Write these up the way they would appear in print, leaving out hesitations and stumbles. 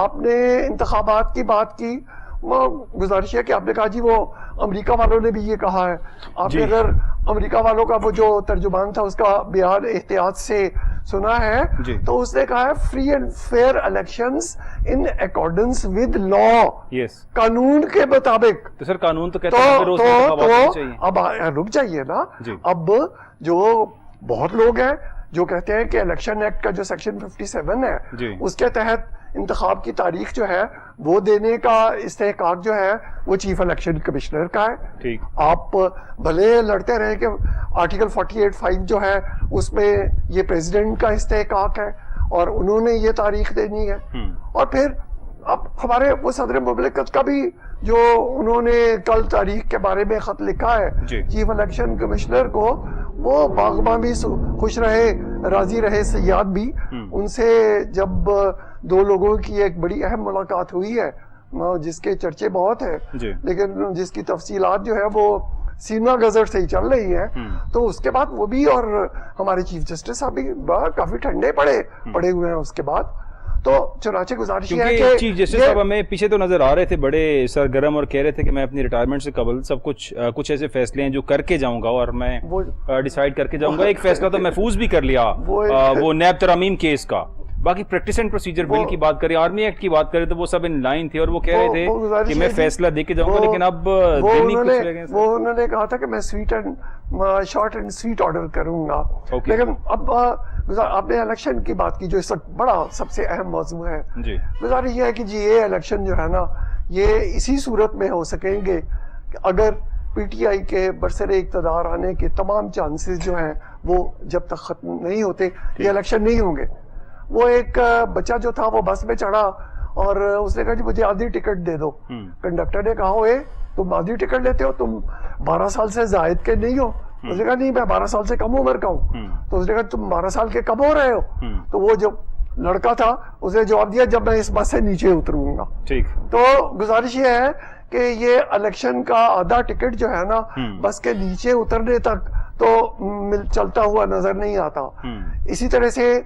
آپ نے انتخابات کی بات کی، وہ گزارش ہے کہ آپ نے کہا جی وہ امریکہ والوں نے بھی یہ کہا ہے. آپ نے اگر امریکہ والوں کا وہ جو ترجمان تھا اس کا بیان احتیاط سے سنا ہے تو اس نے کہا ہے free and fair elections in accordance with law, قانون کے مطابق. تو سر قانون تو کہتا ہے روز انتخابات ہونے چاہیے. اب رک جائیے نا، اب جو بہت لوگ ہیں جو کہتے ہیں کہ الیکشن ایکٹ کا جو سیکشن 57 ہے اس کے تحت انتخاب کی تاریخ جو ہے وہ دینے کا استحقاق جو ہے وہ چیف الیکشن کمشنر کا ہے. آپ بھلے لڑتے رہے کہ آرٹیکل 48(5) جو ہے اس میں یہ پریزیڈنٹ کا استحقاق ہے اور انہوں نے یہ تاریخ دینی ہے. اور پھر اب ہمارے وہ صدر مملکت کا بھی جو انہوں نے کل تاریخ کے بارے میں خط لکھا ہے چیف الیکشن کمشنر کو، وہ باغباں بھی خوش رہے راضی رہے سیاد بھی. ان سے جب دو لوگوں کی ایک بڑی اہم ملاقات ہوئی ہے جس کے چرچے بہت ہیں لیکن جس کی تفصیلات جو ہے وہ سینا گزر سے ہی چل رہی ہیں، تو اس کے بعد وہ بھی اور ہمارے چیف جسٹس صاحب بھی کافی ٹھنڈے پڑے ہوئے ہیں اس کے بعد. تو چنانچہ گزارش ہے کہ چیف جسٹس صاحب ہمیں پیچھے تو نظر آ رہے تھے بڑے سرگرم اور کہہ رہے تھے کہ میں اپنی ریٹائرمنٹ سے قبل سب کچھ ایسے فیصلے ہیں جو کر کے جاؤں گا اور میں ڈیسائیڈ کر کے جاؤں گا. ایک فیصلہ تو محفوظ بھی کر لیا وہ نیب ترامیم کیس کا. باقی پریکٹس اینڈ پروسیجر بل کی بات کریں، آرمی ایکٹ کی بات کریں تو وہ سب ان لائن تھے اور وہ کہہ رہے تھے کہ میں فیصلہ دے کے جاؤں گا، لیکن اب وہ انہوں نے کہا تھا کہ میں شارٹ اینڈ سویٹ آرڈر کروں گا. لیکن اب آپ نے الیکشن کی بات کی جو اس وقت بڑا سب سے اہم موضوع ہے. گزارش یہ ہے کہ جی یہ الیکشن جو ہے نا یہ اسی صورت میں ہو سکیں گے کہ اگر پی ٹی آئی کے برسر اقتدار آنے کے تمام چانسز جو ہیں وہ جب تک ختم نہیں ہوتے یہ الیکشن نہیں ہوں گے. وہ ایک بچہ جو تھا وہ بس میں چڑھا اور اس نے کہا جی مجھے آدھی ٹکٹ دے دو. کنڈکٹر نے کہا ہوئے تم آدھی ٹکٹ لیتے ہو، تم 12 سال سے زائد کے نہیں ہو؟ اس نے کہا نہیں میں 12 سال سے کم عمر کا ہوں. تو اس نے کہا تم 12 سال کے کب ہو رہے ہو؟ تو وہ جو لڑکا تھا اس نے جواب دیا جب میں اس بس سے نیچے اتروں گا. تو گزارش یہ ہے کہ یہ الیکشن کا آدھا ٹکٹ جو ہے نا بس کے نیچے اترنے تک تو چلتا ہوا نظر نہیں آتا. اسی طرح سے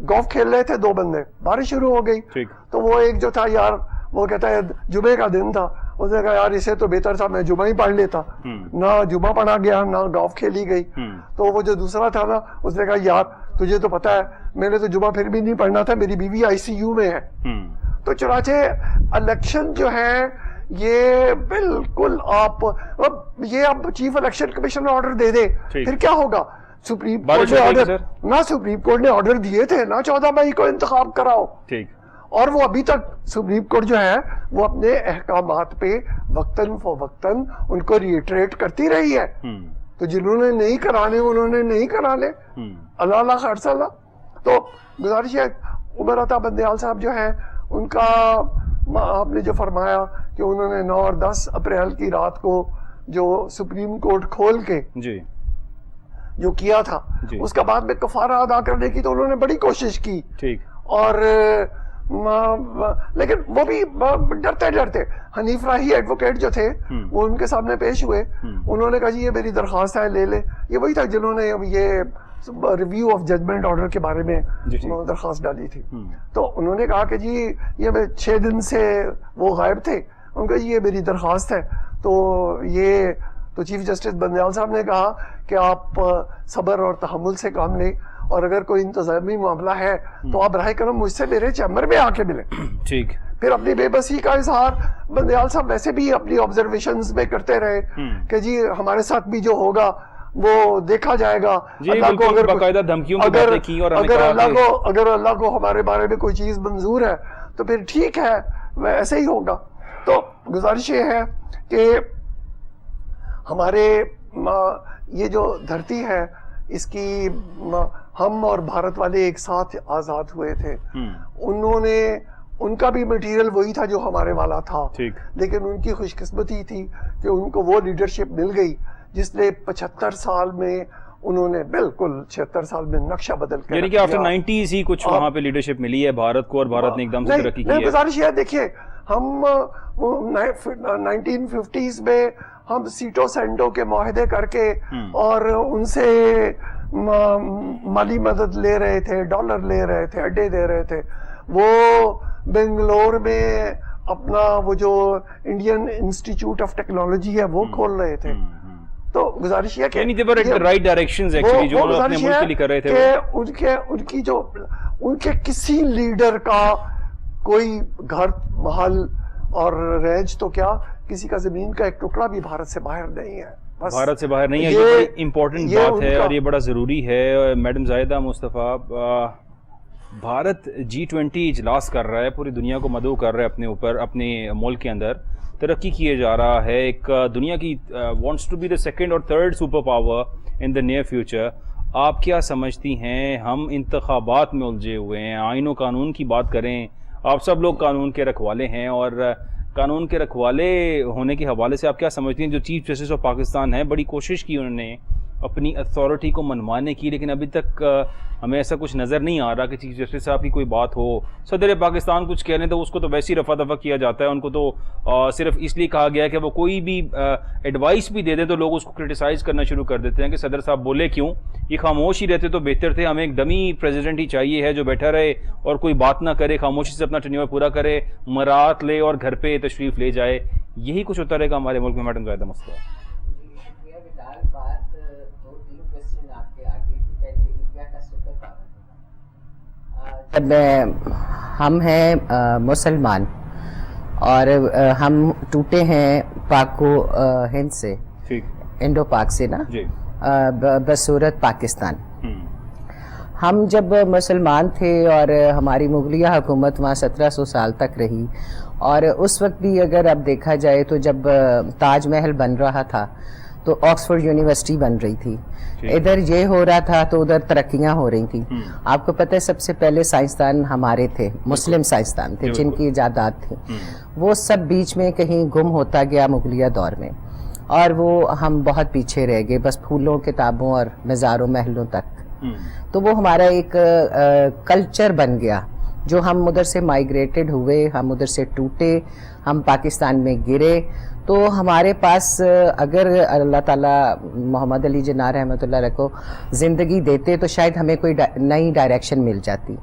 گولف کھیل رہے تھے دو بندے، بارش شروع ہو گئی تو وہ ایک جو تھا یار وہ کہتا ہے جمعے کا دن تھا، اس نے کہا یار اسے تو بہتر تھا میں جمعہ ہی پڑھ لیتا. نہ جمعہ پڑھا گیا نہ گولف کھیلی گئی. تو وہ جو دوسرا تھا نا اس نے کہا یار تجھے تو پتا ہے میں نے تو جمعہ پھر بھی نہیں پڑھنا تھا، میری بیوی ICU میں ہے. تو چنانچہ الیکشن جو ہے یہ بالکل آپ اب چیف الیکشن کمیشن آرڈر دے دے پھر کیا ہوگا؟ سپریم کورٹ نے آرڈر دیے تھے نا 14 مئی کو انتخاب کراؤ، اور وہ ابھی تک سپریم کورٹ جو ہے وہ اپنے احکامات پہ وقتاً فوقتاً ان کو ریٹریٹ کرتی رہی ہے. تو جنہوں نے نہیں کرانے انہوں نے نہیں کرانے، اللہ خیر اللہ. تو گزارش ہے عمر عطا بندیال صاحب جو ہیں ان کا آپ نے جو فرمایا کہ انہوں نے 9 اور 10 اپریل کی رات کو جو سپریم کورٹ کھول کے جو کیا تھا اس کا بعد میں کفارہ ادا کرنے کی تو انہوں نے بڑی کوشش کی. اور لیکن وہ بھی ڈرتے حنیف راہی ایڈوکیٹ جو تھے وہ ان کے سامنے پیش ہوئے، انہوں نے کہا جی یہ میری درخواست ہے لے لے. یہ وہی تھا جنہوں نے یہ ریویو آف ججمنٹ آرڈر کے بارے میں درخواست ڈالی تھی. تو انہوں نے کہا کہ جی یہ 6 دن سے وہ غائب تھے، ان کا جی یہ میری درخواست ہے. تو چیف جسٹس بندیال صاحب نے کہا کہ آپ صبر اور تحمل سے کام لیں اور اگر کوئی انتظامی معاملہ ہے تو آپ براہ کرم مجھ سے میرے چیمبر میں آ کے ملیں. پھر اپنی بے بسی کا اظہار بندیال صاحب ویسے بھی اپنی آبزرویشنز میں کرتے رہے کہ جی ہمارے ساتھ بھی جو ہوگا وہ دیکھا جائے گا. اگر اللہ کو ہمارے بارے میں کوئی چیز منظور ہے تو پھر ٹھیک ہے ایسے ہی ہوگا. تو گزارش یہ ہے کہ ہمارے یہ جو دھرتی ہے اس کی ہم اور بھارت والے ایک ساتھ آزاد ہوئے تھے. انہوں نے ان کا بھی مٹیریل وہی تھا جو ہمارے والا تھا، لیکن ان کی خوش قسمتی تھی کہ ان کو وہ لیڈرشپ مل گئی جس نے 75 سال میں انہوں نے بالکل 76 سال میں نقشہ بدل کر، یعنی کہ آفٹر 90s ہی کچھ وہاں پہ لیڈرشپ ملی ہے بھارت کو اور بھارت نے ایک دم سے ترقی کی ہے. گزارش ہے دیکھیے ہم 1950s میں ہم سیٹو سینڈو کے معاہدے کر کے اور ان سے مالی مدد لے رہے تھے، ڈالر لے رہے تھے، اڈے دے رہے تھے. وہ بنگلور میں اپنا وہ جو انڈین انسٹیٹیوٹ آف ٹیکنالوجی ہے وہ کھول رہے تھے. تو گزارش یہ یعنی they were at the right directions actually جو انہوں نے اپنے ملک کے لیے کر رہے تھے کہ ان کے جو ان کے کسی لیڈر کا کوئی گھر محل اور رینج تو کیا کسی کا زمین کا ایک ٹکڑا بھی بھارت سے باہر نہیں ہے. بھارت سے باہر نہیں ہے. یہ بڑی امپورٹنٹ بات ہے اور یہ بڑا ضروری ہے. میڈم زاہدہ مصطفیٰ, بھارت G20 اجلاس کر رہا ہے, پوری دنیا کو مدعو کر رہا ہے اپنے اوپر, اپنے ملک کے اندر ترقی کیے جا رہا ہے. ایک دنیا کی wants to be the second اور third super power in the near future. آپ کیا سمجھتی ہیں؟ ہم انتخابات میں الجھے ہوئے ہیں, آئین و قانون کی بات کریں, آپ سب لوگ قانون کے رکھوالے ہیں, اور قانون کے رکھوالے ہونے کے حوالے سے آپ کیا سمجھتی ہیں جو چیف جسٹس آف پاکستان ہے, بڑی کوشش کی انہوں نے اپنی اتھارٹی کو منوانے کی, لیکن ابھی تک ہمیں ایسا کچھ نظر نہیں آ رہا کہ چیف جسٹس صاحب کی کوئی بات ہو. صدر پاکستان کچھ کہہ لیں تو اس کو تو ویسے ہی رفع دفع کیا جاتا ہے, ان کو تو صرف اس لیے کہا گیا ہے کہ وہ کوئی بھی ایڈوائس بھی دے دیں تو لوگ اس کو کرٹیسائز کرنا شروع کر دیتے ہیں کہ صدر صاحب بولے کیوں, یہ خاموش ہی رہتے تو بہتر تھے, ہمیں ایک ڈمی پریزیڈنٹ ہی چاہیے ہے جو بیٹھا رہے اور کوئی بات نہ کرے, خاموشی سے اپنا ٹینیور پورا کرے, مرات لے اور گھر پہ تشریف لے جائے. یہی کچھ ہوتا رہے گا ہمارے ملک میں. میڈم زاہدہ مصطفیٰ, ہم ہیں مسلمان اور ہم ٹوٹے ہیں پاک و ہند سے, انڈو پاک سے نا, بصورت پاکستان. ہم جب مسلمان تھے اور ہماری مغلیہ حکومت وہاں 1700 سال تک رہی, اور اس وقت بھی اگر اب دیکھا جائے تو جب تاج محل بن رہا تھا تو آکسفورڈ یونیورسٹی بن رہی تھی, ادھر یہ ہو رہا تھا تو ادھر ترقیاں ہو رہی تھیں. آپ کو پتہ ہے سب سے پہلے سائنسدان ہمارے تھے, مسلم سائنسدان تھے جن کی ایجادات تھیں, وہ سب بیچ میں کہیں گم ہوتا گیا مغلیہ دور میں, اور وہ ہم بہت پیچھے رہ گئے بس پھولوں کتابوں اور مزاروں محلوں تک. تو وہ ہمارا ایک کلچر بن گیا جو ہم ادھر سے مائیگریٹڈ ہوئے, ہم ادھر سے ٹوٹے, ہم پاکستان میں گرے. تو ہمارے پاس اگر اللہ تعالیٰ محمد علی جناح رحمۃ اللہ علیہ کو زندگی دیتے تو شاید ہمیں کوئی نئی ڈائریکشن مل جاتی,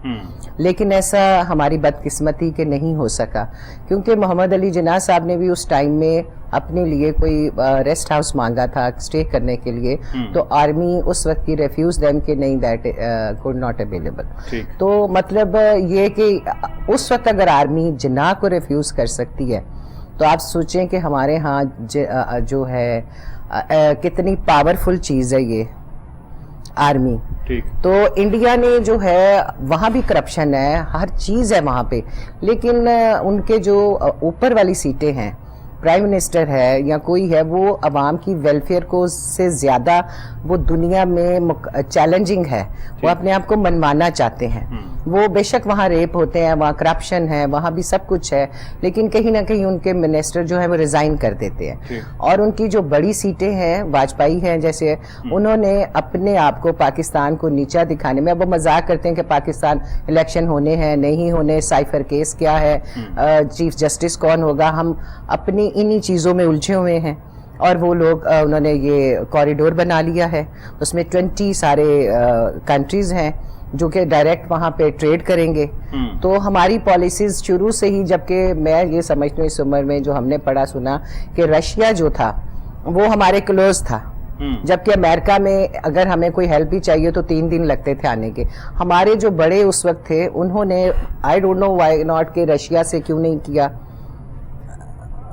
لیکن ایسا ہماری بدقسمتی کہ نہیں ہو سکا, کیونکہ محمد علی جناح صاحب نے بھی اس ٹائم میں اپنے لیے کوئی ریسٹ ہاؤس مانگا تھا اسٹے کرنے کے لیے, تو آرمی اس وقت کی ریفیوز دیم کہ نہیں, دیٹ کوڈ ناٹ اویلیبل. تو مطلب یہ کہ اس وقت اگر آرمی جناح کو ریفیوز کر سکتی ہے تو آپ سوچیں کہ ہمارے ہاں جو ہے کتنی پاورفل چیز ہے یہ آرمی. تو انڈیا نے جو ہے وہاں بھی کرپشن ہے, ہر چیز ہے وہاں پہ, لیکن ان کے جو اوپر والی سیٹیں ہیں, پرائم منسٹر ہے یا کوئی ہے, وہ عوام کی ویلفیئر کو سے زیادہ وہ دنیا میں چیلنجنگ ہے, وہ اپنے آپ کو منوانا چاہتے ہیں. وہ بے شک وہاں ریپ ہوتے ہیں, وہاں کرپشن ہے, وہاں بھی سب کچھ ہے, لیکن کہیں نہ کہیں ان کے منسٹر جو ہے وہ ریزائن کر دیتے ہیں. اور ان کی جو بڑی سیٹیں ہیں, واجپئی ہیں جیسے, انہوں نے اپنے آپ کو پاکستان کو نیچا دکھانے میں, اب وہ مذاق کرتے ہیں کہ پاکستان الیکشن ہونے ہیں نہیں ہونے, سائفر کیس کیا ہے, چیف جسٹس کون ہوگا, ہم اپنی انہی چیزوں میں الجھے ہوئے ہیں. اور وہ لوگ انہوں نے یہ کوریڈور بنا لیا ہے, اس میں 20 سارے کنٹریز ہیں جو کہ ڈائریکٹ وہاں پہ ٹریڈ کریں گے. تو ہماری پالیسیز شروع سے ہی, جبکہ میں یہ سمجھتی ہوں اس عمر میں جو ہم نے پڑھا سنا کہ رشیا جو تھا وہ ہمارے کلوز تھا, جبکہ امریکہ میں اگر ہمیں کوئی ہیلپ بھی چاہیے تو 3 دن لگتے تھے آنے کے. ہمارے جو بڑے اس وقت تھے انہوں نے I don't know why not کہ رشیا سے کیوں نہیں کیا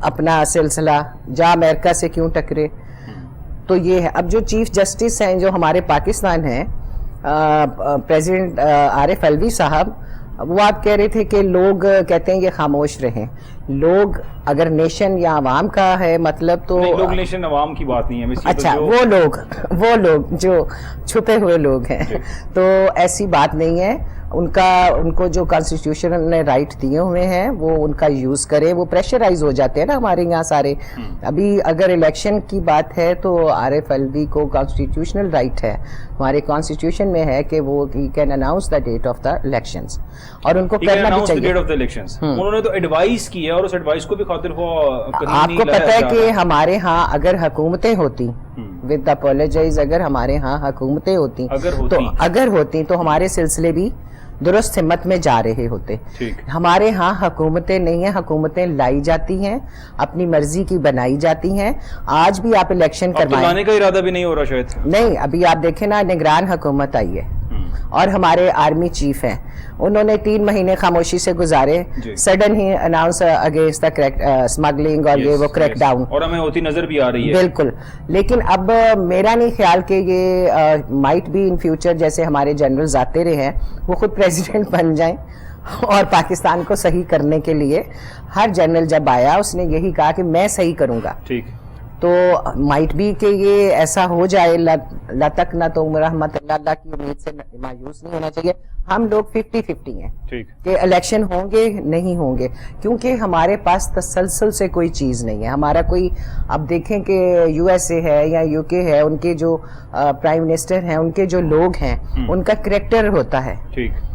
اپنا سلسلہ, جا امریکہ سے کیوں ٹکرے. تو یہ ہے. اب جو چیف جسٹس ہیں جو ہمارے پاکستان ہیں, پریزیڈنٹ عارف الوی صاحب, وہ آپ کہہ رہے تھے کہ لوگ کہتے ہیں یہ خاموش رہیں. لوگ اگر نیشن یا عوام کا ہے مطلب تو لوگ نیشن عوام کی بات نہیں ہے. اچھا, وہ لوگ جو چھپے ہوئے لوگ ہیں, تو ایسی بات نہیں ہے. ان کو جو کانسٹیٹیوشن نے رائٹ دیے ہوئے ہیں وہ ان کا یوز کرے. وہ پریشرائز ہو جاتے ہیں نا ہمارے یہاں سارے. ابھی اگر الیکشن کی بات ہے تو عارف الوی کو کانسٹیٹیوشنل رائٹ ہے, ہمارے کانسٹیٹیوشن میں ہے کہ وہ can announce the date of the elections, اور ان کو کرنا بھی چاہیے. انہوں نے تو ایڈوائز کی ہے, اور اس ایڈوائس کو بھی خاطر آپ کو پتہ ہے کہ ہمارے ہاں اگر حکومتیں ہوتی, ود اپولوجائز, اگر ہمارے ہاں حکومتیں ہوتی تو ہمارے سلسلے بھی درست سمت میں جا رہے ہوتے. ہمارے ہاں حکومتیں نہیں ہیں, حکومتیں لائی جاتی ہیں, اپنی مرضی کی بنائی جاتی ہیں. آج بھی آپ الیکشن کروائیں, لانے کا ارادہ بھی نہیں ہو رہا شاید. نہیں, ابھی آپ دیکھیں نا, نگران حکومت آئی ہے اور ہمارے آرمی چیف ہیں, انہوں نے 3 مہینے خاموشی سے گزارے, sudden he announce against the smuggling اور یہ وہ کریک ڈاؤن, اور ہمیں ہوتی نظر بھی آ رہی ہے. بالکل. لیکن اب میرا نہیں خیال کہ یہ مائٹ بی ان فیوچر جیسے ہمارے جنرلز آتے رہے ہیں وہ خود پریزیڈنٹ بن جائیں. اور پاکستان کو صحیح کرنے کے لیے ہر جنرل جب آیا اس نے یہی کہا کہ میں صحیح کروں گا. ٹھیک. تو مائٹ بھی کہ یہ ایسا ہو جائے, لتک نہ تو رحمت اللہ کی امید سے مایوس نہیں ہونا چاہیے. ہم لوگ 50-50 ہیں کہ الیکشن ہوں گے نہیں ہوں گے, کیونکہ ہمارے پاس تسلسل سے کوئی چیز نہیں ہے. ہمارا کوئی, اب دیکھیں کہ یو ایس اے ہے یا یو کے ہے, ان کے جو پرائم منسٹر ہیں, ان کے جو لوگ ہیں, ان کا کریکٹر ہوتا ہے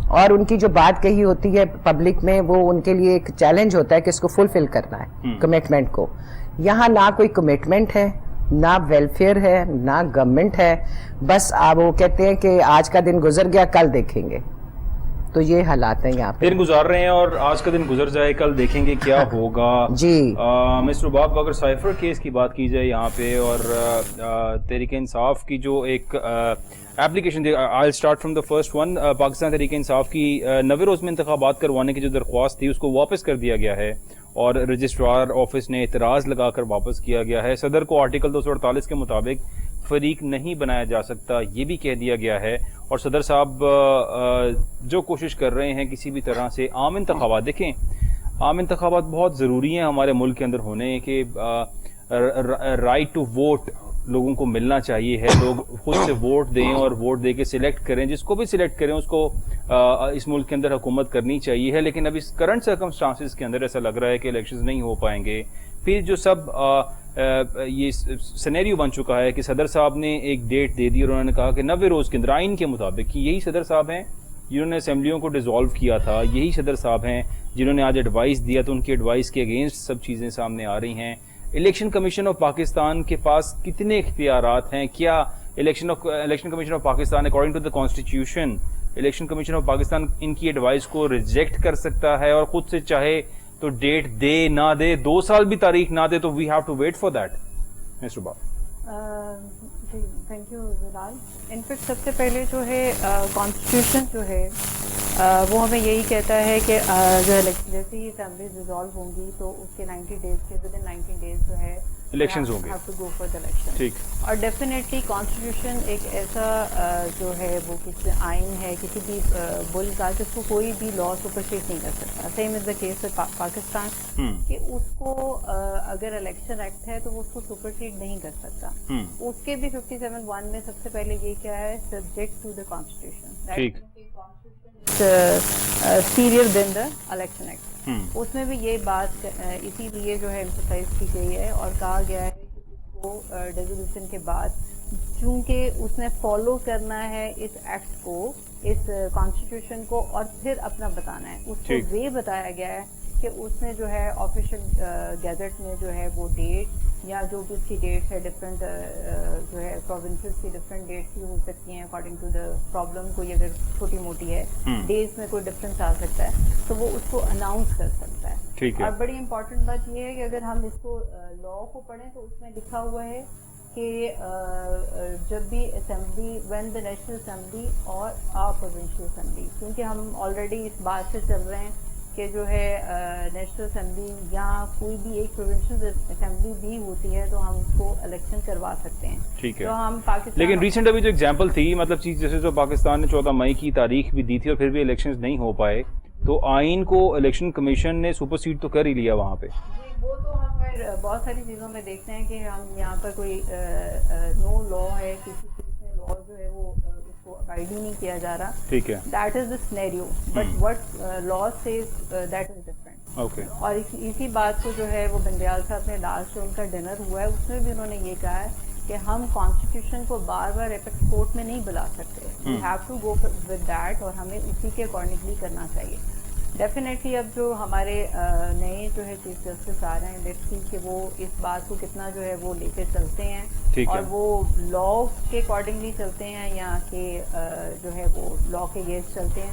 اور ان کی جو بات کہی ہوتی ہے پبلک میں وہ ان کے لیے ایک چیلنج ہوتا ہے کہ اس کو فلفل کرنا ہے, کمٹمنٹ کو. یہاں نہ کوئی کمٹمنٹ ہے, نہ ویلفیئر ہے, نہ گورنمنٹ ہے. بس آپ وہ کہتے ہیں کہ آج کا دن گزر گیا کل دیکھیں گے. تو یہ حالات ہیں یہاں پہ. دن گزار رہے ہیں اور آج کا دن گزر جائے, کل دیکھیں گے کیا ہوگا. جی مسٹر باب, اگر سائفر کیس کی بات کی جائے یہاں پہ اور تحریک انصاف کی جو ایک ایپلیکیشن تھی, I start from the first one. Pakistan Tehreek Insaf کی 90 روز میں انتخابات کروانے کی جو درخواست تھی اس کو واپس کر دیا گیا ہے اور رجسٹرار آفس نے اعتراض لگا کر واپس کیا گیا ہے. صدر کو آرٹیکل 248 کے مطابق فریق نہیں بنایا جا سکتا یہ بھی کہہ دیا گیا ہے. اور صدر صاحب جو کوشش کر رہے ہیں کسی بھی طرح سے عام انتخابات, دیکھیں عام انتخابات بہت ضروری ہیں ہمارے ملک کے اندر ہونے, کہ رائٹ ٹو ووٹ لوگوں کو ملنا چاہیے ہے. لوگ خود سے ووٹ دیں اور ووٹ دے کے سلیکٹ کریں, جس کو بھی سلیکٹ کریں اس کو اس ملک کے اندر حکومت کرنی چاہیے ہے. لیکن اب اس کرنٹ سرکمسٹانسز کے اندر ایسا لگ رہا ہے کہ الیکشنز نہیں ہو پائیں گے. پھر جو سب یہ سینیریو بن چکا ہے کہ صدر صاحب نے ایک ڈیٹ دے دی اور انہوں نے کہا کہ 90 روز کے اندر, آئین کے مطابق, کہ یہی صدر صاحب ہیں جنہوں نے اسمبلیوں کو ڈیزالو کیا تھا, یہی صدر صاحب ہیں جنہوں نے آج ایڈوائس دیا تو ان کی ایڈوائس کے اگینسٹ سب چیزیں سامنے آ رہی ہیں. الیکشن کمیشن آف پاکستان کے پاس کتنے اختیارات ہیں؟ کیا election commission of Pakistan according to the constitution election commission of Pakistan ان کی ایڈوائس کو ریجیکٹ کر سکتا ہے اور خود سے چاہے تو ڈیٹ دے نہ دے, 2 سال بھی تاریخ نہ دے تو we have to wait for that? Mister Bob. Thank you Zalal. In fact سب سے پہلے جو ہے کانسٹیٹیوشن جو ہے وہ ہمیں یہی کہتا ہے کہ جیسے ہی اسمبلی ڈیزالو ہوں گی تو اس کے 90 ڈیز کے ودن 90 ڈیز جو ہے الیکشنز ہوں گے, have to go for the election. ٹھیک. اور ڈیفینیٹلی کانسٹیٹیوشن ایک ایسا جو ہے وہ کسی آئین ہے کسی بھی ملک کا جس کو کوئی بھی لا سپرسیڈ نہیں کر سکتا. Same is the case with Pakistan, کہ اس کو اگر الیکشن ایکٹ ہے تو وہ اس کو سپرسیڈ نہیں کر سکتا. اس کے بھی 57(1) میں سب سے پہلے یہ کیا ہے, سبجیکٹ ٹو دا کانسٹیٹیوشن. ٹھیک. سیریس دین دا الیکشن ایکٹ. اس میں بھی یہ بات اسی لیے جو ہے ایمفسائز کی گئی ہے اور کہا گیا ہے کہ اس کو ڈیزولوشن کے بعد چونکہ اس نے فالو کرنا ہے اس ایکٹ کو, اس کانسٹیٹیوشن کو, اور پھر اپنا بتانا ہے. اس کو یہ بتایا گیا ہے کہ اس نے جو ہے آفیشیل گیزٹ میں جو ہے وہ ڈیٹ یا جو بھی اس کی ڈیٹس ہے ڈفرینٹ جو ہے پروونسز کی ڈفرینٹ ڈیٹس بھی ہو سکتی ہیں اکارڈنگ ٹو دا پرابلم. کوئی اگر چھوٹی موٹی ہے ڈیز میں کوئی ڈفرینس آ سکتا ہے تو وہ اس کو اناؤنس کر سکتا ہے. اور بڑی امپورٹنٹ بات یہ ہے کہ اگر ہم اس کو لا کو پڑھیں تو اس میں لکھا ہوا ہے کہ جب بھی assembly when the national assembly اور پروونشل اسمبلی, کیونکہ ہم آلریڈی اس بات سے چل رہے ہیں کہ جو ہے نیشنل اسمبلی یا کوئی بھی ایک پروونشل اسمبلی بھی ہوتی ہے تو ہم اس کو الیکشن کروا سکتے ہیں. ٹھیک ہے. تو ہم پاکستان, لیکن ریسنٹ ابھی جو ایگزامپل تھی, مطلب چیز جیسے جو پاکستان نے 14 مئی کی تاریخ بھی دی تھی اور پھر بھی الیکشنز نہیں ہو پائے, تو آئین کو الیکشن کمیشن نے سپرسیڈ تو کر ہی لیا وہاں پہ. وہ تو ہم بہت ساری چیزوں میں دیکھتے ہیں کہ ہم یہاں پر کوئی نو لا ہے, کسی چیز میں لا جو ہے وہ اس کو ابائڈ ہی نہیں کیا جا رہا. ٹھیک ہے. That is the scenario, but what law says that is different. Okay. اور اسی بات کو جو ہے وہ بندیال صاحب نے لاسٹ جو ان کا ڈنر ہوا ہے اس میں بھی انہوں نے یہ کہا ہے کہ ہم کانسٹیٹیوشن کو بار بار اپیکس کورٹ میں نہیں بلا سکتے. We have to go with that, اور ہمیں اسی کے اکارڈنگلی کرنا چاہیے. ڈیفینیٹلی اب جو ہمارے نئے جو ہے چیف جسٹس آ رہے ہیں, لیٹس سی کہ وہ اس بات کو کتنا جو ہے وہ لے کے چلتے ہیں اور وہ لا کے اکارڈنگلی چلتے ہیں یا کہ جو ہے وہ لا کے اگینسٹ چلتے ہیں.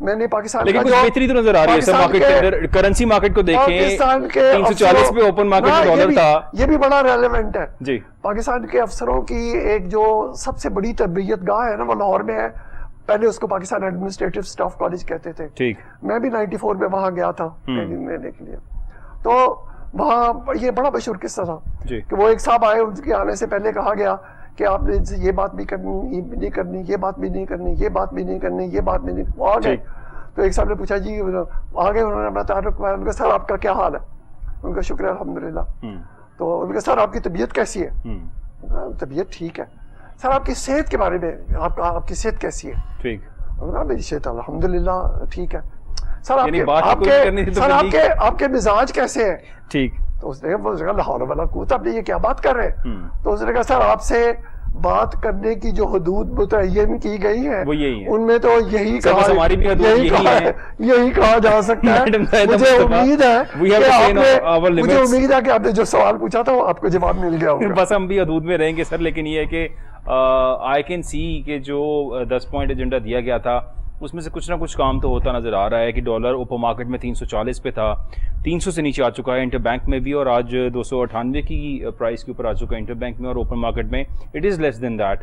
میں نے پاکستان لیکن کچھ بہتری تو نظر آ رہی ہے سر مارکیٹ کے اندر. کرنسی مارکیٹ کو دیکھیں 340 پہ اوپن مارکیٹ میں ڈالر تھا. یہ بھی بڑا ریلیونٹ ہے جی. پاکستان کے افسروں کی ایک جو سب سے بڑی تربیت گاہ ہے نا وہ لاہور میں ہے. پہلے اس کو پاکستان ایڈمنسٹریٹو سٹاف کالج کہتے تھے. ٹھیک. میں بھی 94 میں وہاں گیا تھا ٹریننگ لینے کے لیے. تو وہاں یہ بڑا مشہور قصہ تھا کہ وہ ایک صاحب آئے, ان کے آنے سے پہلے کہا گیا کہ آپ نے یہ بات بھی کرنی, یہ بھی نہیں کرنی, یہ بات بھی نہیں کرنی, یہ بات بھی نہیں کرنی, یہ بات بھی نہیں. وہ آ گئے تو ایک صاحب نے پوچھا جی آگے, انہوں نے اپنا تعارف کروایا. ان کا سر آپ کا کیا حال ہے؟ ان کا شکر ہے الحمدللہ. تو ان کا سر آپ کی طبیعت کیسی ہے؟ طبیعت ٹھیک ہے. سر آپ کی صحت کے بارے میں آپ کی صحت کیسی ہے؟ ٹھیک. میری صحت الحمدللہ ٹھیک ہے. سر آپ کے مزاج کیسے ہیں؟ ٹھیک. تو اس نے کہا لا حول ولا قوت, آپ نے یہ کیا بات کر رہے ہیں؟ تو اس نے کہا سر آپ سے بات کرنے کی جو حدود متعین کی گئی ہیں ان میں تو یہی کہا جا سکتا ہے. مجھے امید ہے کہ آپ نے جو سوال پوچھا تھا وہ آپ کو جواب مل گیا ہوگا. بس ہم بھی حدود میں رہیں گے سر, لیکن یہ ہے کہ آئی کین سی کہ جو 10 پوائنٹ ایجنڈا دیا گیا تھا اس میں سے کچھ نہ کچھ کام تو ہوتا نظر آ رہا ہے کہ ڈالر اوپن مارکیٹ میں 340 پہ تھا, 300 سے نیچے آ چکا ہے انٹر بینک میں بھی, اور آج 298 کی پرائس کے اوپر آ چکا ہے انٹر بینک میں, اور اوپن مارکیٹ میں it is less than that.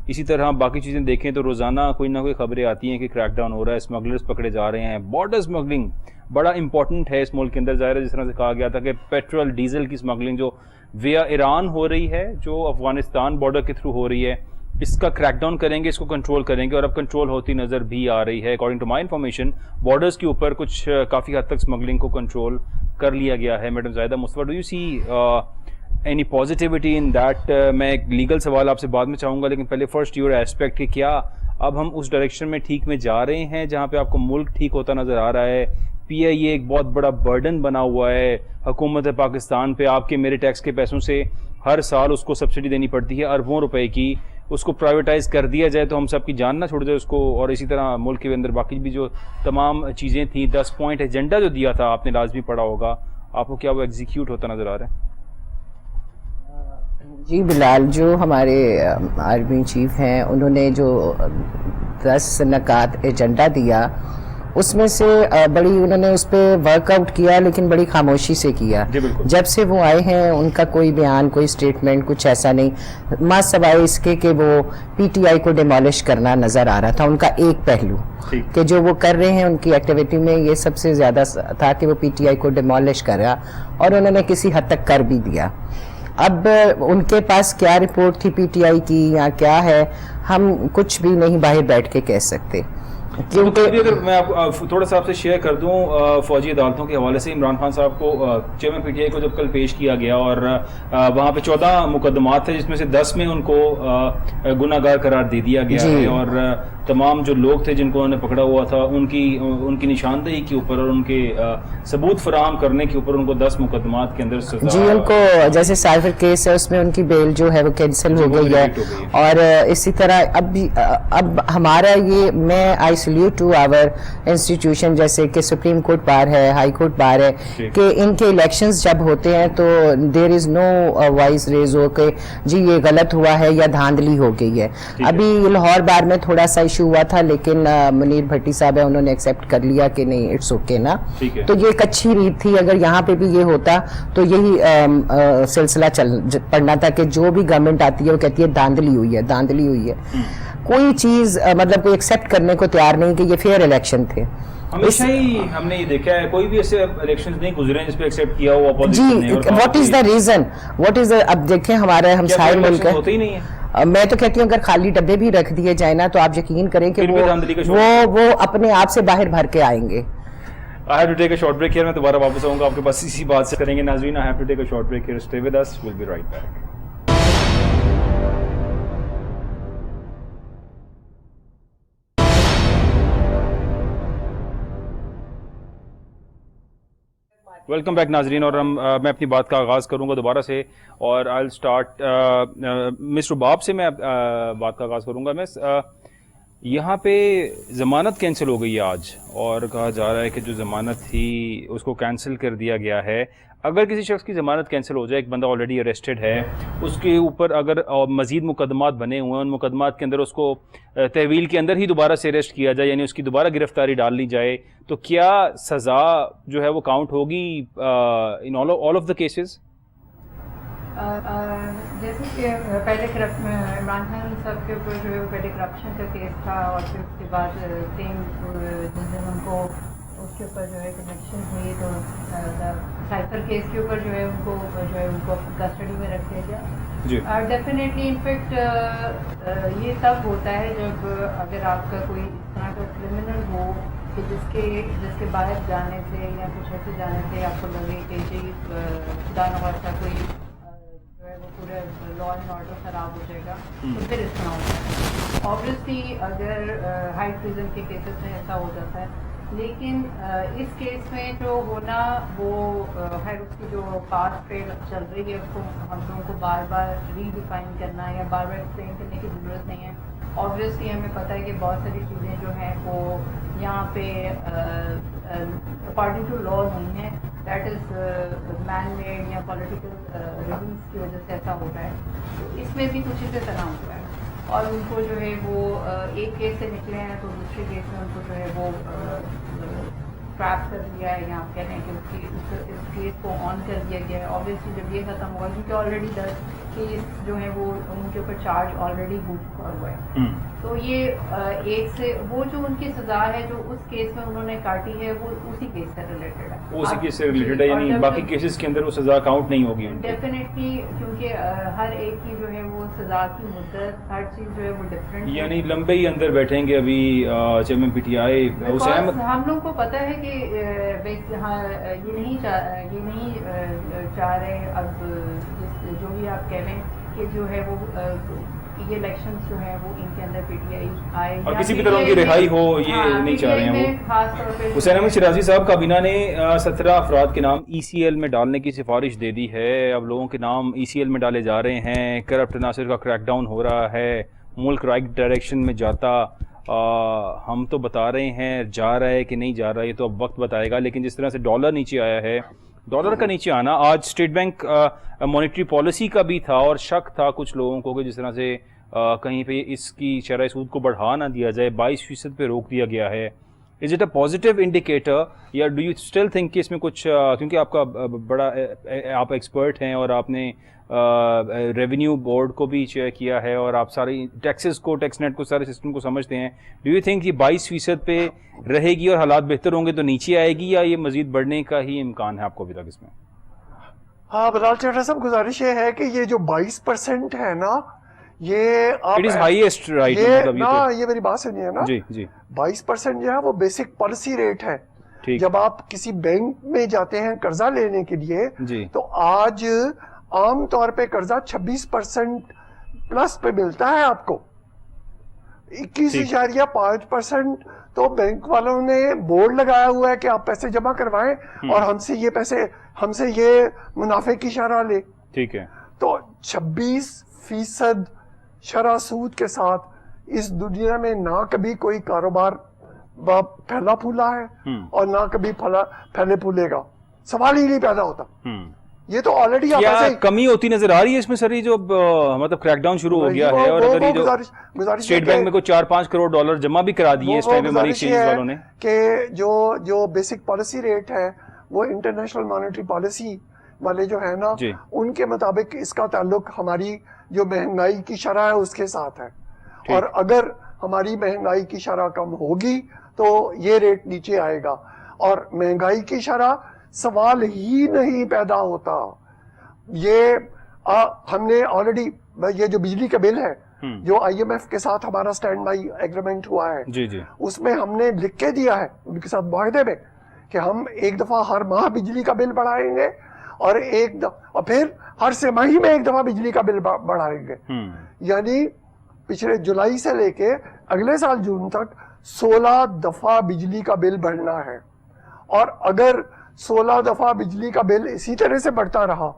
اسی طرح باقی چیزیں دیکھیں تو روزانہ کوئی نہ کوئی خبریں آتی ہیں کہ کریک ڈاؤن ہو رہا ہے, اسمگلرز پکڑے جا رہے ہیں. بارڈر اسمگلنگ بڑا امپورٹنٹ ہے اس ملک کے اندر. ظاہر ہے جس طرح سے کہا گیا تھا کہ پیٹرول ڈیزل کی اسمگلنگ جو ویا ایران ہو رہی ہے, جو افغانستان بارڈر کے تھرو ہو رہی ہے, اس کا کریک ڈاؤن کریں گے, اس کو کنٹرول کریں گے, اور اب کنٹرول ہوتی نظر بھی آ رہی ہے. According to my information borders کے اوپر کچھ کافی حد تک اسمگلنگ کو کنٹرول کر لیا گیا ہے. Madam Zahida Mustafa, do you see any positivity in that? میں ایک لیگل سوال آپ سے بعد میں چاہوں گا, لیکن پہلے فرسٹ یور ایسپیکٹ کہ کیا اب ہم اس ڈائریکشن میں ٹھیک میں جا رہے ہیں جہاں پہ آپ کو ملک ٹھیک ہوتا نظر آ رہا ہے؟ پی آئی اے ایک بہت بڑا برڈن بنا ہوا ہے حکومت پاکستان پہ, آپ کے میرے ٹیکس کے پیسوں سے ہر سال اس کو سبسڈی دینی پڑتی ہے اربوں روپے کی. اس کو پرائیویٹائز کر دیا جائے تو ہم سب کی جان نہ چھوڑ جائے اس کو. اور اسی طرح ملک کے اندر باقی بھی جو تمام چیزیں تھیں, 10 پوائنٹ ایجنڈا جو دیا تھا آپ نے لازمی پڑھا ہوگا, آپ کو کیا وہ ایگزیکیوٹ ہوتا نظر آ رہا ہے؟ جی بلال, جو ہمارے آرمی چیف ہیں انہوں نے جو 10 نکات ایجنڈا دیا اس میں سے بڑی انہوں نے اس پہ ورک آؤٹ کیا, لیکن بڑی خاموشی سے کیا. جب سے وہ آئے ہیں ان کا کوئی بیان, کوئی سٹیٹمنٹ کچھ ایسا نہیں, ماں سوائے اس کے کہ وہ پی ٹی آئی کو ڈیمالش کرنا نظر آ رہا تھا. ان کا ایک پہلو کہ جو وہ کر رہے ہیں ان کی ایکٹیویٹی میں یہ سب سے زیادہ تھا کہ وہ پی ٹی آئی کو ڈیمالش کرا, اور انہوں نے کسی حد تک کر بھی دیا. اب ان کے پاس کیا رپورٹ تھی پی ٹی آئی کی یا کیا ہے, ہم کچھ بھی نہیں باہر بیٹھ کے کہہ سکتے. اگر میں آپ تھوڑا سا آپ سے شیئر کر دوں, فوجی عدالتوں کے حوالے سے عمران خان صاحب کو چیئرمین پی ٹی آئی کو جب کل پیش کیا گیا, اور وہاں پہ 14 مقدمات تھے جس میں سے 10 میں ان کو گناہ گار قرار دے دیا گیا ہے, اور تمام جو لوگ تھے جن کو انہوں نے پکڑا ہوا تھا ان کی نشاندہی کے اوپر اور ان کے ثبوت فراہم کرنے کے اوپر ان کو 10 مقدمات کے اندر سزا. جی, ان کو جیسے سائفر کیس ہے اس میں ان کی بیل جو ہے وہ کینسل ہو گئی ہے, اور اسی طرح اب ہمارا یہ, میں آئی سلیوٹ ٹو آور انسٹیٹیوشن جیسے کہ سپریم کورٹ بار ہے, ہائی کورٹ بار ہے, کہ ان کے الیکشنز جب ہوتے ہیں تو دیر از نو وائس ریز ہو کہ جی یہ غلط ہوا ہے یا دھاندلی ہو گئی ہے. ابھی لاہور بار میں تھوڑا سا ایشو ہوا تھا, لیکن منیر بھٹی صاحب ہے انہوں نے ایکسیپٹ کر لیا کہ نہیں اٹس اوکے نا. تو یہ ایک اچھی ریت تھی. اگر یہاں پہ بھی یہ ہوتا تو یہی سلسلہ پڑنا تھا کہ جو بھی گورنمنٹ آتی ہے وہ کہتی ہے دھاندلی ہوئی ہے, دھاندلی ہوئی ہے. کوئی چیز مطلب کوئی ایکسیپٹ کرنے کو تیار نہیں کہ یہ فیئر الیکشن تھے. ہمیشہ ہی ہم نے یہ دیکھا ہے کوئی بھی ایسے الیکشنز نہیں گزرے جس پہ ایکسیپٹ کیا ہوا اپوزیشن نے. What is the reason, what is اب دیکھیں ہمارے ہمسائے ملک ہوتے ہی نہیں ہے. میں تو کہتی ہوں اگر خالی ڈبے بھی رکھ دیے جائیں نا تو آپ یقین کریں کہ وہ اپنے آپ سے باہر بھر کے آئیں گے. I have to take a short break here. میں دوبارہ واپس آؤں گا آپ کے پاس اسی بات سے کریں گے. ناظرین, I have to take a short break here. Stay with us. We'll be right back. Welcome back ناظرین, اور میں اپنی بات کا آغاز کروں گا دوبارہ سے, اور آئی ول اسٹارٹ مسٹر باب سے میں بات کا آغاز کروں گا. میں یہاں پہ ضمانت کینسل ہو گئی ہے آج, اور کہا جا رہا ہے کہ جو ضمانت تھی اس کو کینسل کر دیا گیا ہے. اگر کسی شخص کی ضمانت کینسل ہو جائے, ایک بندہ آلریڈی اریسٹڈ ہے, اس کے اوپر اگر مزید مقدمات بنے ہوئے ہیں, ان مقدمات کے اندر اس کو تحویل کے اندر ہی دوبارہ سے اریسٹ کیا جائے, یعنی اس کی دوبارہ گرفتاری ڈال لی جائے, تو کیا سزا جو ہے وہ کاؤنٹ ہوگی ان آل آف دا کیسز؟ جیسے کہ پہلے عمران خان صاحب کے اوپر جو ہے وہ پہلے کرپشن کا کیس تھا, اور پھر اس کے بعد سیم جن دن ان کو اس کے اوپر جو ہے کنیکشن ہوئی, تو سائفر کیس کے اوپر جو ہے ان کو کسٹڈی میں رکھ دیا گیا. ڈیفینیٹلی انفیکٹ یہ تب ہوتا ہے جب اگر آپ کا کوئی اس طرح کا کرمنل ہو کہ جس کے باہر جانے سے یا کچھ ایسے جانے سے آپ کو لگے کہ جی خدا نخواستہ کوئی جو ہے وہ پورا لا اینڈ آرڈر خراب ہو جائے گا, تو پھر اس طرح ہوتا ہے. آبویسلی اگر ہائی ٹریزن کے کیسز میں ایسا ہو جاتا ہے, لیکن اس کیس میں جو ہونا وہ خیر اس کی جو پاسٹ ٹریل چل رہی ہے اس کو ہم لوگوں کو بار بار ری ڈیفائن کرنا یا بار بار ایکسپلین کرنے کی ضرورت نہیں ہے. آبویسلی ہمیں پتہ ہے کہ بہت ساری چیزیں جو ہیں وہ یہاں پہ اکارڈنگ ٹو لا نہیں ہے, دیٹ از مین میڈ یا پولیٹیکل ریزنس کی وجہ سے ایسا ہو رہا ہے. تو اس میں بھی کچھ اسی طرح ہو رہا ہے, اور ان کو جو ہے وہ ایک کیس سے نکلے ہیں تو دوسرے کیس میں ان کو جو ہے وہ ٹریپ کر دیا ہے, یا آپ کہہ رہے ہیں کہ اس کیس کو آن کر دیا گیا ہے. آبویسلی جب یہ ختم ہوگا, کیونکہ آلریڈی 10 کیس جو ہیں وہ ان کے اوپر چارج آلریڈی ہو چکا ہوا ہے, تو یہ ایک سے وہ جو ان کی سزا ہے جو اس کیس میں انہوں نے کاٹی ہے وہ اسی کیس سے ریلیٹڈ ہے, اسی کیس سے ریلیٹڈ ہے, یعنی باقی کیسز کے اندر وہ سزا کاؤنٹ نہیں ہوگی ڈیفینیٹلی, کیونکہ ہر ایک کی جو ہے وہ سزا کی مدت ہر چیز جو ہے وہ ڈفرینٹ, یعنی لمبے ہی اندر بیٹھیں گے ابھی چیئرمین پی ٹی آئی حسین. ہم لوگ کو پتہ ہے کہ یہ نہیں چاہ رہے اب جو بھی آپ کہہ لیں کہ جو ہے وہ یہ الیکشنز جو ہیں وہ ان کے اندر پی ٹی آئی آئے اور کسی بھی طرح کی رہائی ہو, یہ نہیں چاہ رہے ہیں وہ. خاص طور پہ حسین احمد شرازی صاحب, کابینہ نے 17 افراد کے نام ای سی ایل میں ڈالنے کی سفارش دے دی ہے. اب لوگوں کے نام ای سی ایل میں ڈالے جا رہے ہیں, کرپٹ عناصر کا کریک ڈاؤن ہو رہا ہے, ملک رائٹ ڈائریکشن میں جاتا. ہم تو بتا رہے ہیں جا رہا ہے کہ نہیں جا رہا ہے, یہ تو اب وقت بتائے گا, لیکن جس طرح سے ڈالر نیچے آیا ہے, ڈالر کا نیچے آنا آج اسٹیٹ بینک مانیٹری پالیسی کا بھی تھا, اور شک تھا کچھ لوگوں کو کہ جس طرح سے کہیں پہ اس کی شرح سود کو بڑھا نہ دیا جائے, 22% پہ روک دیا گیا ہے. Is it a positive indicator, یا ڈو یو اسٹل تھنک کہ اس میں کچھ, کیونکہ آپ کا بڑا آپ ایکسپرٹ ہیں اور آپ نے ریونیو بورڈ کو بھی چیئر کیا ہے اور آپ سارے ٹیکسز کو, ٹیکس نیٹ کو, سارے سسٹم کو سمجھتے ہیں, ڈو یو تھنک یہ 22% پہ رہے گی اور حالات بہتر ہوں گے تو نیچے آئے گی, یا یہ مزید بڑھنے کا ہی امکان ہے آپ کو ابھی تک اس میں؟ ہاں بلال چٹھا صاحب, گزارش یہ ہے کہ یہ جو 22% ہے نا, یہ یہ میری بات سنیے نا, 22% جو ہے وہ بیسک پالیسی ریٹ ہے. جب آپ کسی بینک میں جاتے ہیں قرضہ لینے کے لیے تو آج عام طور پہ قرضہ 26% پلس پہ ملتا ہے آپ کو. 21.5% تو بینک والوں نے بورڈ لگایا ہوا ہے کہ آپ پیسے جمع کروائیں اور ہم سے یہ منافع کی شرح لے. ٹھیک ہے, تو 26% شرح سود کے ساتھ اس دنیا میں نہ کبھی کوئی کاروبار پھیلا پھولا ہے اور نہ کبھی پھیلے پھولے گا, سوال ہی نہیں پیدا ہوتا. یہ تو آلریڈی کمی ہوتی نظر آ رہی ہے اس میں سر, یہ جو مطلب کریک ڈاؤن شروع ہو گیا ہے, اور اگر یہ جو اسٹیٹ بینک میں کوئی 4-5 کروڑ ڈالر جمع بھی کرا دیے اس ٹائم ہماری ایکسچینج والوں نے, کہ جو بیسک پالیسی ریٹ ہے وہ انٹرنیشنل مانیٹری پالیسی والے جو ہے نا, ان کے مطابق اس کا تعلق ہماری جو مہنگائی کی شرح ہے اس کے ساتھ ہے, اور اگر ہماری مہنگائی کی شرح کم ہوگی تو یہ ریٹ نیچے آئے گا, اور مہنگائی کی شرح سوال ہی نہیں پیدا ہوتا. یہ ہم نے آلریڈی یہ جو بجلی کا بل ہے جو آئی ایم ایف کے ساتھ ہمارا سٹینڈ بائی ایگریمنٹ ہوا ہے, اس میں ہم نے لکھ کے دیا ہے ان کے ساتھ معاہدے میں کہ ہم ایک دفعہ ہر ماہ بجلی کا بل بڑھائیں گے, اور پھر ہر سہ ماہی میں ایک دفعہ بجلی کا بل بڑھائیں گے. یعنی پچھلے جولائی سے لے کے اگلے سال جون تک 16 دفعہ بجلی کا بل بڑھنا ہے, اور اگر 16 دفعہ بجلی کا بل اسی طرح سے بڑھتا رہا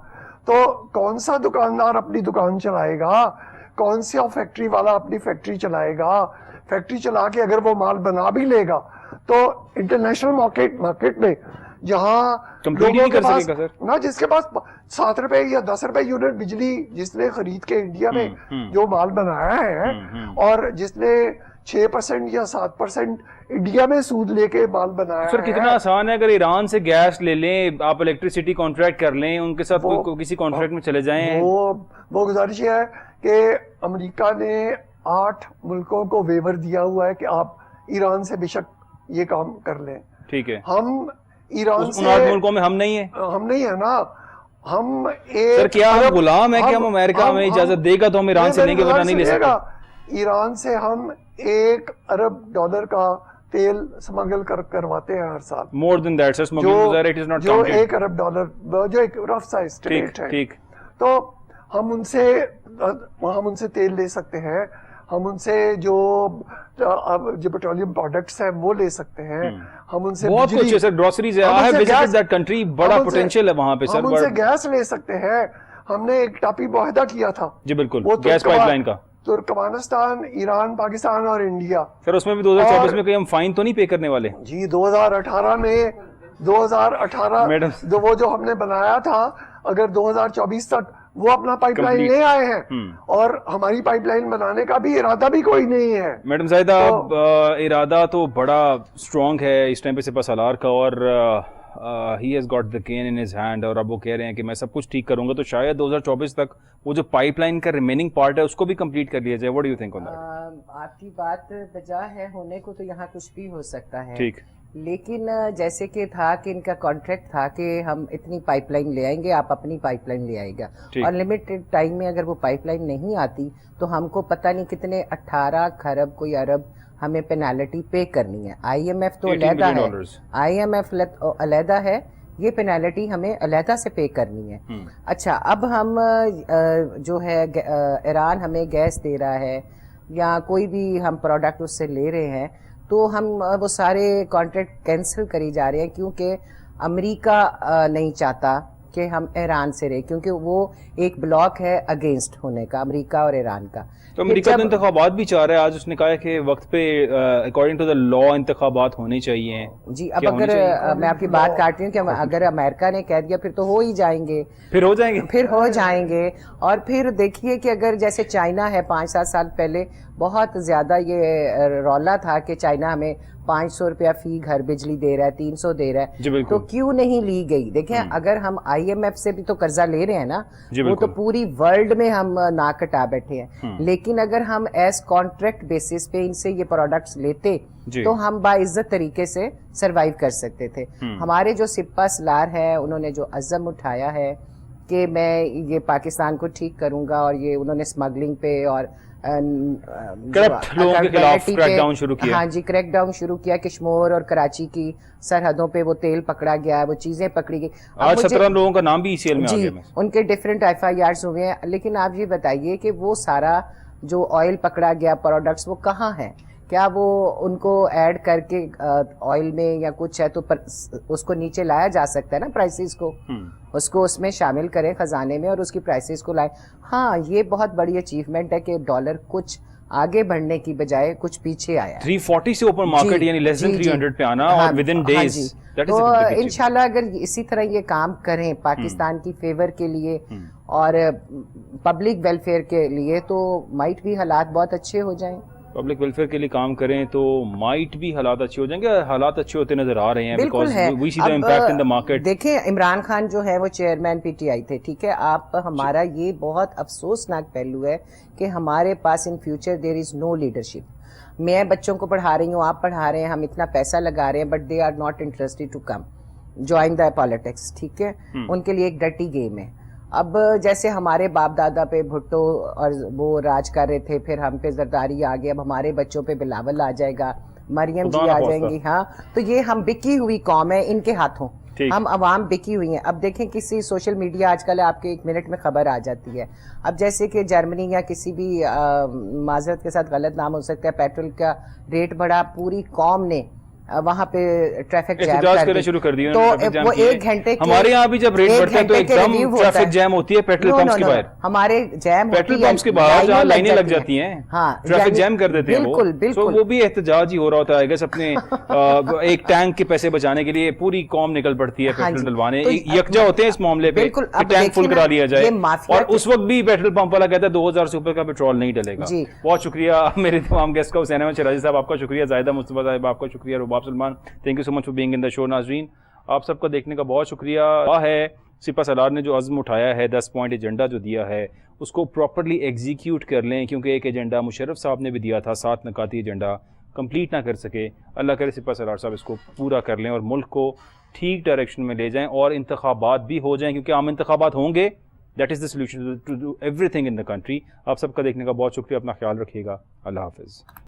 تو کون سا دکاندار اپنی دکان چلائے گا, کون سا فیکٹری والا اپنی فیکٹری چلائے گا. فیکٹری چلا کے اگر وہ مال بنا بھی لے گا تو انٹرنیشنل مارکیٹ میں جہاں لوگوں کے پاس نا جس کے پاس 7 روپے یا 10 روپے یونٹ بجلی جس نے خرید کے انڈیا میں جو مال بنایا ہے اور جس نے 6% یا 7% انڈیا میں سود لے کے مال بنایا ہے. سر کتنا آسان ہے, اگر ایران سے گیس لے لیں, آپ الیکٹریسٹی کانٹریکٹ کر لیں, ان کے ساتھ کسی کانٹریکٹ میں چلے جائیں. وہ گزارش یہ ہے کہ امریکہ نے 8 ملکوں کو ویور دیا ہوا ہے کہ آپ ایران سے بے شک یہ کام کر لیں. ٹھیک ہے, ہم ایران سے 8 ملکوں میں ہم نہیں ہیں نا. ہم سر کیا ہم غلام ہے کہ ہم امریکہ ہمیں اجازت دے گا تو ہم ایران سے لیں گے ورنہ نہیں لے سکتے؟ ایران سے ہم $1 ارب کا تیل سمگل کرواتے ہیں ہر سال. مور دین دیٹ سر, اسمگلنگ جو $1 ارب جو ایک رف سا اسٹیمیٹ ہے. تو ہم ان سے تیل لے سکتے ہیں, ہم ان سے جو پیٹرولیم پروڈکٹس ہیں وہ لے سکتے ہیں, ہم ان سے بہت کچھ ہے سر, گروسریز ہے. I have visited that country, بڑا پوٹینشیل ہے وہاں پہ سر. ہم ان سے گیس لے سکتے ہیں. ہم نے ایک ٹاپی معاہدہ کیا تھا. جی بالکل, گیس پائپ لائن کا. ترکمانستان, ایران, پاکستان اور انڈیا. سر اس میں بھی 2024 میں کوئی ہم فائن تو نہیں پے کرنے والے؟ جی 2018 میں 2018 وہ جو ہم نے بنایا تھا, اگر 2024 تک وہ اپنا پائپ لائن لے آئے ہیں اور ہماری پائپ لائن بنانے کا بھی ارادہ بھی کوئی نہیں ہے. میڈم زاہدہ, ارادہ تو بڑا اسٹرانگ ہے اس ٹائم پہ سپہ سالار کا, اور he has got the cane in his hand, اور اب وہ کہہ رہے ہیں کہ میں سب کچھ ٹھیک کروں گا, تو شاید 2024 تک وہ جو پائپ لائن کا ریمیننگ پارٹ ہے اس کو بھی کمپلیٹ کر لیا جائے. what do you think on that? آپ کی بات بجا ہے, ہونے کو تو یہاں کچھ بھی ہو سکتا ہے. ٹھیک, لیکن جیسے کہ تھا کہ ان کا کانٹریکٹ تھا کہ ہم اتنی پائپ لائن لے آئیں گے, آپ اپنی پائپ لائن لے آئے گا, اور لمیٹڈ ٹائم میں اگر وہ پائپ لائن نہیں آتی تو ہم کو پتہ نہیں کتنے 18 کھرب کوئی ارب ہمیں پینالٹی پے کرنی ہے. آئی ایم ایف تو علیحدہ ہے, آئی ایم ایف علیحدہ ہے, یہ پینالٹی ہمیں علیحدہ سے پے کرنی ہے. اچھا, اب ہم جو ہے ایران ہمیں گیس دے رہا ہے یا کوئی بھی ہم پروڈکٹ اس سے لے رہے ہیں, تو ہم وہ سارے کانٹریکٹ کینسل کری جا رہے ہیں کیونکہ امریکہ نہیں چاہتا کہ ہم ایران سے رہے, کیونکہ وہ ایک بلاک ہے اگینسٹ ہونے کا, امریکہ اور ایران کا. تو امریکہ تو انتخابات بھی چاہ رہا ہے, آج اس نے کہا ہے کہ وقت پہ اکارڈنگ ٹو دا لا انتخابات ہونے چاہیے. جی, اب اگر میں آپ کی بات کاٹتی ہوں کہ اگر امریکہ نے کہہ دیا پھر تو ہو ہی جائیں گے, پھر ہو جائیں گے. اور پھر دیکھیے کہ اگر جیسے چائنا ہے, 5-7 سال پہلے بہت زیادہ یہ رولا تھا کہ چائنا ہمیں 500 روپیہ فی گھر بجلی دے رہا ہے, 300 دے رہا ہے, تو کیوں نہیں لی گئی؟ دیکھیں اگر ہم آئی ایم ایف سے بھی تو قرضہ لے رہے ہیں نا, وہ تو پوری ورلڈ میں ہم ناک کٹا بیٹھے ہیں, لیکن اگر ہم ایز کانٹریکٹ بیسس پہ ان سے یہ پروڈکٹس لیتے تو ہم باعزت طریقے سے سروائیو کر سکتے تھے. ہمارے جو سپہ سالار ہے, انہوں نے جو عزم اٹھایا ہے کہ میں یہ پاکستان کو ٹھیک کروں گا, اور یہ انہوں نے اسمگلنگ پہ اور کرپٹ لوگوں کے خلاف کریک ڈاؤن شروع کیا. ہاں جی, کریک ڈاؤن شروع کیا. کشمور اور کراچی کی سرحدوں پہ وہ تیل پکڑا گیا, وہ چیزیں پکڑی گئی. آج 17 لوگوں کا نام بھی ECL میں آ گیا. ان کے ڈفرینٹ FIRs ہوئے ہیں, لیکن آپ یہ بتائیے کہ وہ سارا جو آئل پکڑا گیا پروڈکٹس وہ کہاں ہیں؟ کیا وہ ان کو ایڈ کر کے آئل میں یا کچھ ہے تو اس کو نیچے لایا جا سکتا ہے نا, پرائسز کو, اس کو اس میں شامل کریں خزانے میں اور اس کی پرائسز کو لائیں. ہاں, یہ بہت بڑی اچیومنٹ ہے کہ ڈالر کچھ آگے بڑھنے کی بجائے کچھ پیچھے آیا. 340 سے اوپر مارکیٹ, یعنی لیس دین 300 پہ آنا, اور ود ان ڈیز. تو انشاءاللہ اگر اسی طرح یہ کام کریں پاکستان کی فیور کے لیے اور پبلک ویلفیئر کے لیے, تو مائٹ بھی حالات بہت اچھے ہو جائیں. پبلک ویلفیئر کے لیے کام کریں تو مائٹ بھی حالات اچھے ہو جائیں گے. حالات اچھے ہوتے نظر آ رہے ہیں, بالکل ہے. اب دیکھیں عمران خان جو ہے وہ چیئرمین PTI تھے, ٹھیک ہے. آپ ہمارا یہ بہت افسوسناک پہلو ہے کہ ہمارے پاس in future there is know leadership. میں بچوں کو پڑھا رہی ہوں, آپ پڑھا رہے ہیں, ہم اتنا پیسہ لگا رہے ہیں, but they are not interested to come join the politics, ٹھیک ہے. ان کے لیے ایک ڈرٹی گیم ہے. اب جیسے ہمارے باپ دادا پہ بھٹو اور وہ راج کر رہے تھے, پھر ہم پہ زرداری آ گئی, اب ہمارے بچوں پہ بلاول آ جائے گا, مریم جی آ جائیں گی. ہاں, تو یہ ہم بکی ہوئی قوم ہے, ان کے ہاتھوں ہم عوام بکی ہوئی ہیں. اب دیکھیں کسی سوشل میڈیا آج کل آپ کے 1 منٹ میں خبر آ جاتی ہے. اب جیسے کہ جرمنی یا کسی بھی معذرت کے ساتھ غلط نام ہو سکتا ہے, پیٹرول کا ریٹ بڑھا, پوری قوم نے وہاں پہ ٹریفک جیم کرنے شروع کر دیے تو وہ 1 گھنٹے ہمارے یہاں بھی جب ریٹ بڑھتے ہیں تو ایک دم ٹریفک جیم ہوتی ہے پیٹرول پمپس کے باہر. ہمارے جیم پیٹرول پمپس کے باہر جہاں لائنیں لگ جاتی ہیں ٹریفک جیم کر دیتے ہیں بالکل بالکل. وہ بھی احتجاج ہی ہو رہا ہوتا ہے گیس اپنے ایک ٹینک کے پیسے بچانے کے لیے پوری قوم نکل پڑتی ہے پیٹرول ڈلوانے, یکجا ہوتے ہیں اس معاملے پہ ٹینک فل کرا لیا جائے, اور اس وقت بھی پیٹرول پمپ والا کہتا ہے 2000 سے اوپر کا پیٹرول نہیں ڈلے گا. بہت شکریہ میرے تمام گیسٹ کا, حسین احمد شیرازی صاحب آپ کا شکریہ, زاہدہ مصطفیٰ صاحب آپ کا شکریہ, Rabab Salman thank you so much for being in the show. ناظرین آپ سب کا دیکھنے کا بہت شکریہ. ہے سپہ سالار نے جو عزم اٹھایا ہے 10 پوائنٹ ایجنڈا جو دیا ہے اس کو پراپرلی ایگزیکیوٹ کر لیں, کیونکہ ایک ایجنڈا مشرف صاحب نے بھی دیا تھا 7 نکاتی ایجنڈا کمپلیٹ نہ کر سکے. اللہ کرے سپہ سالار صاحب اس کو پورا کر لیں اور ملک کو ٹھیک ڈائریکشن میں لے جائیں اور انتخابات بھی ہو جائیں, کیونکہ عام انتخابات ہوں گے. That is the solution to do everything in the country. آپ سب کا دیکھنے کا بہت شکریہ, اپنا خیال رکھیے گا, اللہ حافظ.